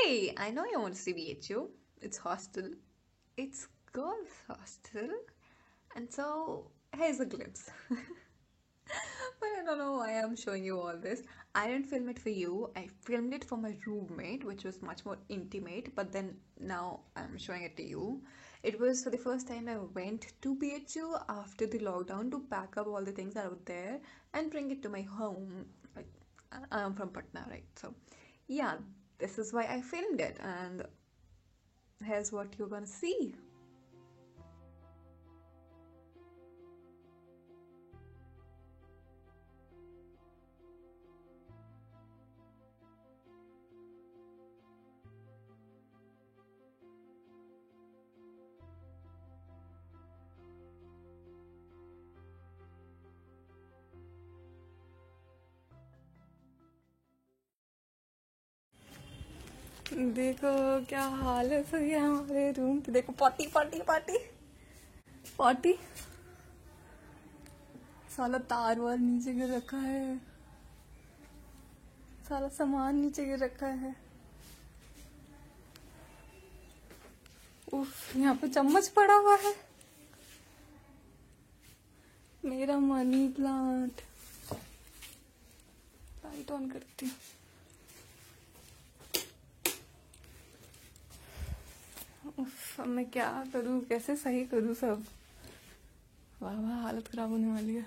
Hey, I know you want to see BHU. It's hostel. It's girls' hostel. And so, here's a glimpse. But I don't know why I'm showing you all this. I didn't film it for you. I filmed it for my roommate, which was much more intimate. But then now I'm showing it to you. It was for the first time I went to BHU after the lockdown to pack up all the things that were there and bring it to my home. Like, I'm from Patna, right? So, yeah, this is why I filmed it. And here's what you're gonna see. देखो क्या हालत हुई है हमारे room की। देखो potty potty potty potty. साला तार वार नीचे गिर रखा है, सारा सामान नीचे गिर रखा है। उफ, यहाँ पे चम्मच पड़ा हुआ है। मेरा मनी प्लांट। लाइट ऑन करती हूँ। उफ, अब मैं क्या करूँ, कैसे सही करूँ सब। वाह वाह, हालत खराब होने वाली है।